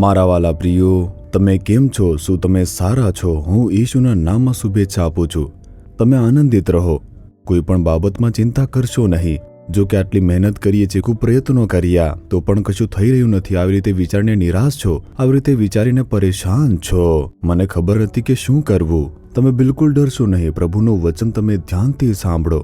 મારા વાલા પ્રિયો, તમે કેમ છો? શું તમે સારા છો? હું ઈશુના નામમાં શુભેચ્છા આપું છું. તમે આનંદિત રહો, કોઈ પણ બાબતમાં ચિંતા કરશો નહીં. જો કે આટલી મહેનત કરીએ છીએ, ખૂબ પ્રયત્નો કર્યા તો પણ કશું થઈ રહ્યું નથી, આવી રીતે વિચારીને નિરાશ છો, આવી રીતે વિચારીને પરેશાન છો, મને ખબર નથી કે શું કરવું. તમે બિલકુલ ડરશો નહીં. પ્રભુનું વચન તમે ધ્યાનથી સાંભળો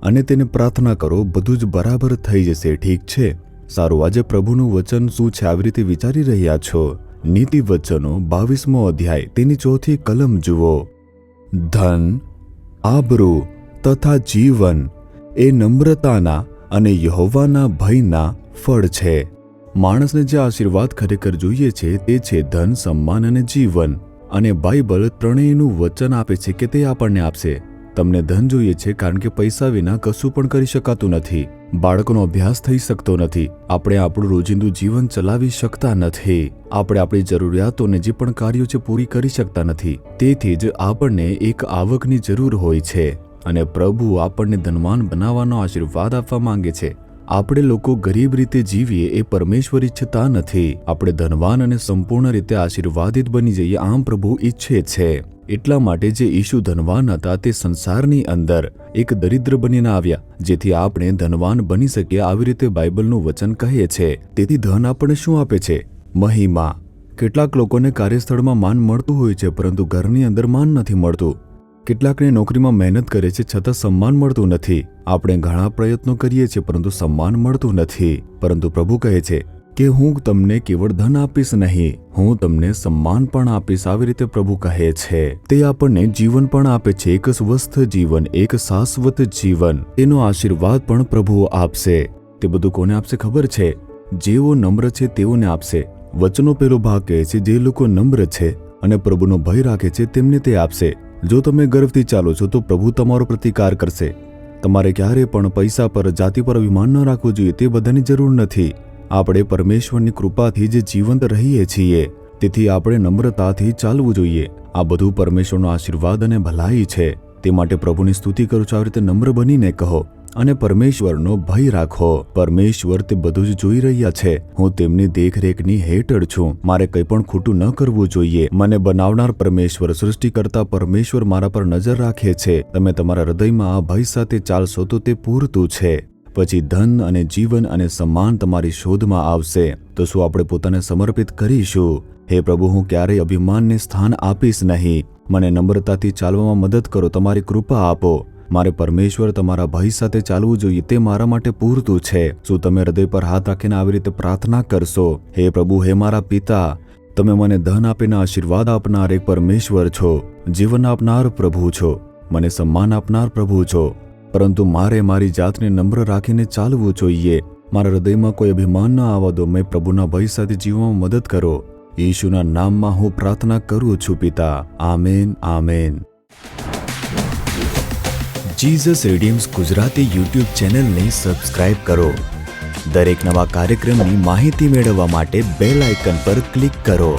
અને તેને પ્રાર્થના કરો, બધું જ બરાબર થઈ જશે. ઠીક છે? સારું. આજે પ્રભુનું વચન શું છે આવી રીતે વિચારી રહ્યા છો? નીતિ વચનો 22મો અધ્યાય તેની 4થી કલમ જુઓ. ધન, આબરૂ તથા જીવન એ નમ્રતાના અને યહોવાના ભયના ફળ છે. માણસને જે આશીર્વાદ ખરેખર જોઈએ છે તે છે ધન, સન્માન અને જીવન. અને બાઇબલ ત્રણેયનું વચન આપે છે કે તે આપણને આપશે. તમને ધન જોઈએ છે કારણ કે પૈસા વિના કશું પણ કરી શકાતું નથી. બાળકોનો અભ્યાસ થઈ શકતો નથી. આપણે આપણું રોજિંદુ જીવન ચલાવી શકતા નથી. આપણે આપણી જરૂરિયાતોને જે પણ કાર્યો છે પૂરી કરી શકતા નથી. તેથી જ આપણને એક આવકની જરૂર હોય છે અને પ્રભુ આપણને ધનવાન બનાવવાનો આશીર્વાદ આપવા માંગે છે. આપણે લોકો ગરીબ રીતે જીવીએ એ પરમેશ્વર ઈચ્છતા નથી. આપણે ધનવાન અને સંપૂર્ણ રીતે આશીર્વાદિત બની જઈએ, આમ પ્રભુ ઈચ્છે છે. એટલા માટે જે ઈશુ ધનવાન હતા તે સંસારની અંદર એક દરિદ્ર બનીને આવ્યા, જેથી આપણે ધનવાન બની શકીએ. આવી રીતે બાઇબલનું વચન કહે છે. તેથી ધન આપણને શું આપે છે? મહિમા. કેટલાક લોકોને કાર્યસ્થળમાં માન મળતું હોય છે, પરંતુ ઘરની અંદર માન નથી મળતું. કેટલાકને નોકરીમાં મહેનત કરે છે છતાં સન્માન મળતું નથી. આપણે ઘણા પ્રયત્નો કરીએ છીએ પરંતુ સન્માન મળતું નથી. પરંતુ પ્રભુ કહે છે કે હું તમને કેવળ ધન આપીશ નહીં, હું તમને સન્માન પણ આપીશ. આવી રીતે પ્રભુ કહે છે. તે આપણને જીવન પણ આપે છે, એક સ્વસ્થ જીવન, એક શાશ્વત જીવન. તેનો આશીર્વાદ પણ પ્રભુ આપશે. તે બધું કોને આપશે ખબર છે? જેઓ નમ્ર છે તેઓને આપશે. વચનો પહેલો ભાગ કહે છે જે લોકો નમ્ર છે અને પ્રભુનો ભય રાખે છે તેમને તે આપશે. જો તમે ગર્વથી ચાલો છો તો પ્રભુ તમારો પ્રતિકાર કરશે. તમારે ક્યારે પણ પૈસા પર, જાતિ પર અભિમાન ન રાખવું જોઈએ. તે બધાની જરૂર નથી. આપણે પરમેશ્વરની કૃપાથી જ જીવંત રહીએ છીએ, તેથી આપણે નમ્રતાથી ચાલવું જોઈએ. આ બધું પરમેશ્વરનો આશીર્વાદ અને ભલાઈ છે. તે માટે પ્રભુની સ્તુતિ કરું છું. આવી રીતે નમ્ર બનીને કહો અને પરમેશ્વરનો ભય રાખો. પરમેશ્વર તે બધું જ જોઈ રહ્યા છે. હું તેમની દેખરેખની હેઠળ છું. મારે કંઈ પણ ખોટું ન કરવું જોઈએ. મને બનાવનાર પરમેશ્વર, સૃષ્ટિકર્તા પરમેશ્વર મારા પર નજર રાખે છે. તમે તમારા હૃદયમાં આ ભય સાથે ચાલશો તો તે પૂરતું છે. પછી ધન અને જીવન અને સન્માન તમારી શોધમાં આવશે. તો શું આપણે પોતાને સમર્પિત કરીશું? હે પ્રભુ, હું ક્યારેય અભિમાનને સ્થાન આપીશ નહીં. મને નમ્રતાથી ચાલવામાં મદદ કરો. તમારી કૃપા આપો. મારે પરમેશ્વર તમારા ભય સાથે ચાલવું જોઈએ, તે મારા માટે પૂરતું છે. શું તમે હૃદય પર હાથ રાખીને આવી રીતે પ્રાર્થના કરશો? હે પ્રભુ, હે મારા પિતા, તમે મને ધન આપીને આશીર્વાદ આપનાર એક પરમેશ્વર છો, જીવન આપનાર પ્રભુ છો, મને સન્માન આપનાર પ્રભુ છો. પરંતુ મારે મારી જાતને નમ્ર રાખીને ચાલવું જોઈએ. મારા હૃદયમાં કોઈ અભિમાન ન આવવા દો. મેં પ્રભુના ભય સાથે જીવવામાં મદદ કરો. ઈશુના નામમાં હું પ્રાર્થના કરું છું પિતા. Amen, amen. Jesus redeems Gujarati YouTube ચેનલને સબસ્ક્રાઇબ કરો. દરેક નવા કાર્યક્રમની માહિતી મેળવવા માટે બેલ આઇકન પર ક્લિક કરો.